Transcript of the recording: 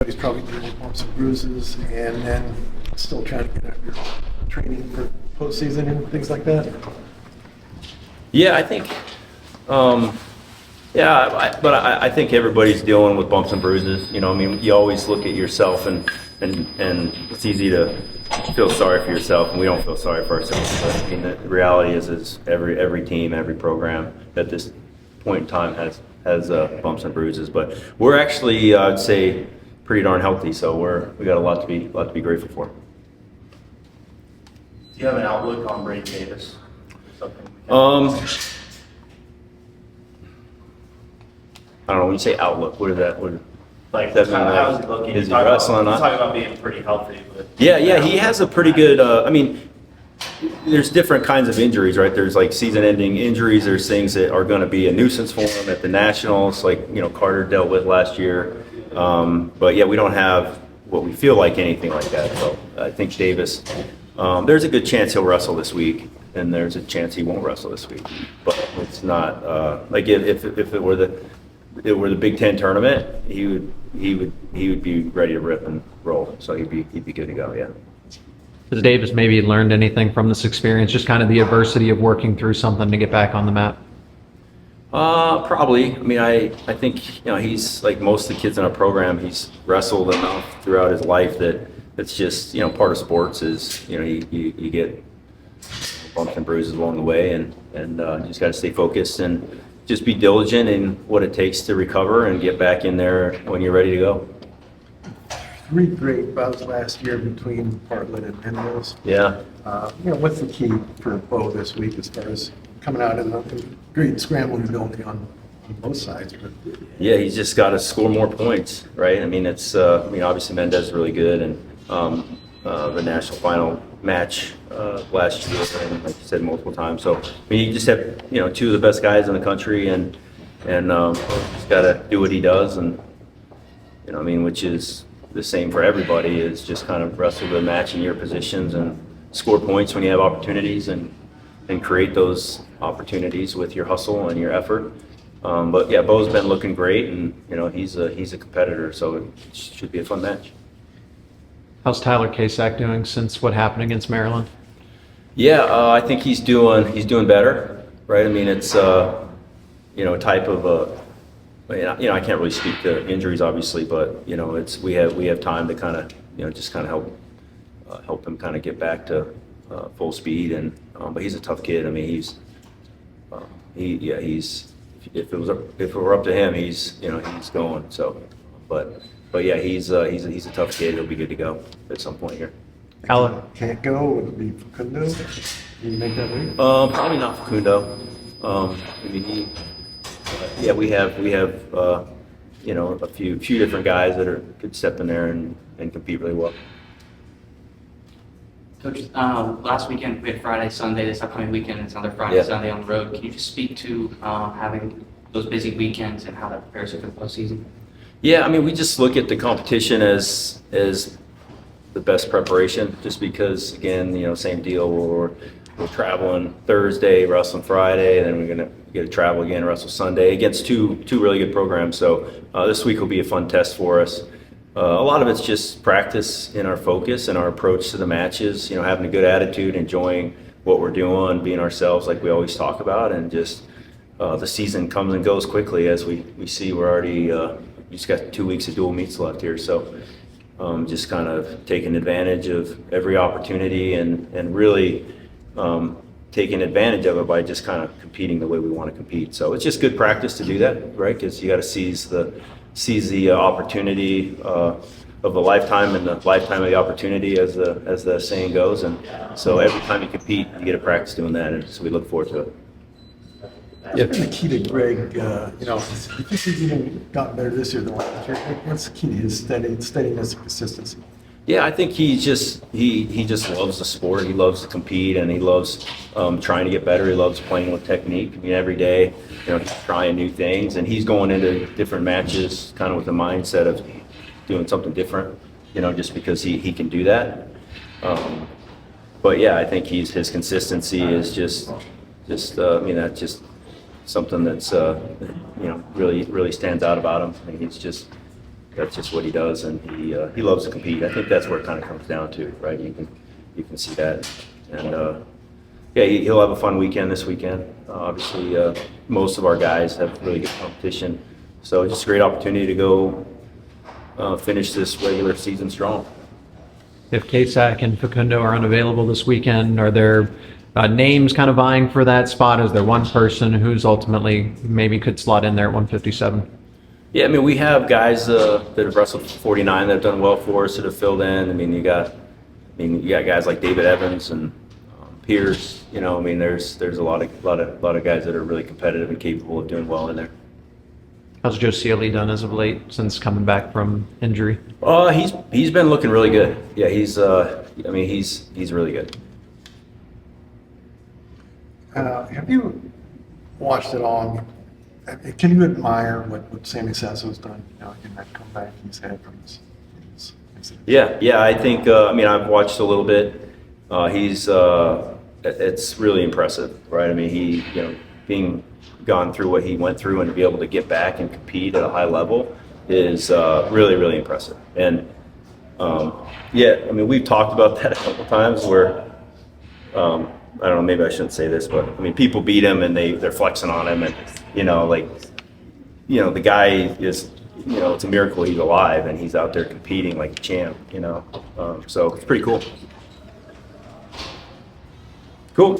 everybody's probably dealing with bumps and bruises, and then still trying to get out your training for postseason and things like that. Yeah, I think, I think everybody's dealing with bumps and bruises. You know, I mean, you always look at yourself and it's easy to feel sorry for yourself, and we don't feel sorry for ourselves. But I mean, the reality is every team, every program at this point in time has bumps and bruises. But we're actually, I'd say, pretty darn healthy. So we got a lot to be grateful for. Do you have an outlook on Braeden Davis? Something I don't know, when you say outlook, what is that? like that mean, how's he looking? Is he wrestling? Talking about being pretty healthy, but Yeah, he has a pretty good, I mean, there's different kinds of injuries, right? There's like season-ending injuries. There's things that are going to be a nuisance for him at the Nationals, like, you know, Carter dealt with last year. But yeah, we don't have what we feel like anything like that. So I think Davis, there's a good chance he'll wrestle this week, and there's a chance he won't wrestle this week. But it's not like if it were the Big Ten tournament, he would be ready to rip and roll. So he'd be good to go. Yeah. Has Davis maybe learned anything from this experience, just kind of the adversity of working through something to get back on the map? Probably. I mean, I think, you know, he's like most of the kids in our program, he's wrestled enough throughout his life that it's just, you know, part of sports is, you know, you get bumps and bruises along the way, and you just got to stay focused and just be diligent in what it takes to recover and get back in there when you're ready to go. 3 great bouts last year between Bartlett and Penrose. Yeah. You know, what's the key for Bo this week as far as coming out in the great scrambling ability on both sides? But Yeah, he's just got to score more points, right? I mean, obviously Mendez is really good, and the national final match last year, and like you said multiple times. So, I mean, you just have, you know, 2 of the best guys in the country, and just got to do what he does, and, you know, I mean, which is the same for everybody, is just kind of wrestle the match in your positions and score points when you have opportunities, and create those opportunities with your hustle and your effort. But yeah, Bo's been looking great, and, you know, he's a competitor, so it should be a fun match. How's Tyler Kasak doing since what happened against Maryland? Yeah, I think he's doing better, right? I mean, it's you know, a type of you know, I can't really speak to injuries, obviously, but, you know, we have time to kind of, you know, just kind of help him kind of get back to full speed, and but he's a tough kid. I mean, he's if it were up to him, he's going. So, but yeah, he's a tough kid. He'll be good to go at some point here. Alan, can't go, would it be Facundo? Can you make that leap? Probably not Facundo. I mean, yeah, we have you know, a few different guys that could step in there and compete really well. Coach, last weekend we had Friday, Sunday. This upcoming weekend it's another Friday, Yeah. Sunday on the road. Can you just speak to having those busy weekends and how that prepares you for the postseason? Yeah, I mean, we just look at the competition as the best preparation, just because, again, you know, same deal. We're traveling Thursday, wrestling Friday, and then we're gonna get to travel again, wrestle Sunday against two really good programs. So this week will be a fun test for us. A lot of it's just practice in our focus and our approach to the matches. You know, having a good attitude, enjoying what we're doing, being ourselves, like we always talk about, and just the season comes and goes quickly, as we see. We're already just got 2 weeks of dual meets left here, so just kind of taking advantage of every opportunity and really taking advantage of it by just kind of competing the way we want to compete. So it's just good practice to do that, right? Because you got to seize the opportunity of a lifetime, and the lifetime of the opportunity, as the saying goes. And so every time you compete, you get to practice doing that, and so we look forward to it. What's been the key to Greg? You know, you think he's even gotten better this year than last year? What's the key to his steadiness and consistency? Yeah, I think he just loves the sport. He loves to compete, and he loves trying to get better. He loves playing with technique. I mean, every day, you know, he's trying new things, and he's going into different matches kind of with the mindset of doing something different, you know, just because he can do that. But yeah, I think his consistency is just I mean, that's just something that's you know, really stands out about him. I mean, he's just that's just what he does, and he loves to compete. I think that's where it kind of comes down to, right? You can see that, and yeah, he'll have a fun weekend this weekend. Obviously, most of our guys have really good competition, so just a great opportunity to go finish this regular season strong. If Kasak and Facundo are unavailable this weekend, are there names kind of vying for that spot? Is there one person who's ultimately maybe could slot in there at 157? Yeah, I mean, we have guys that have wrestled 49 that have done well for us that have filled in. I mean, you got guys like David Evans and Pierce. You know, I mean, there's a lot of guys that are really competitive and capable of doing well in there. How's Joe Sealey done as of late since coming back from injury? He's been looking really good. Yeah, he's really good. Have you watched it all? Can you admire what Sammy Sasso's done? You know, in that comeback he's had from his incident? Yeah. I think. I mean, I've watched a little bit. It's really impressive, right? I mean, he, being gone through what he went through and to be able to get back and compete at a high level is really, really impressive. And yeah, I mean, we've talked about that a couple times where I don't know, maybe I shouldn't say this, but I mean, people beat him and they're flexing on him, and the guy is, it's a miracle he's alive and he's out there competing like a champ, so it's pretty cool. Cool.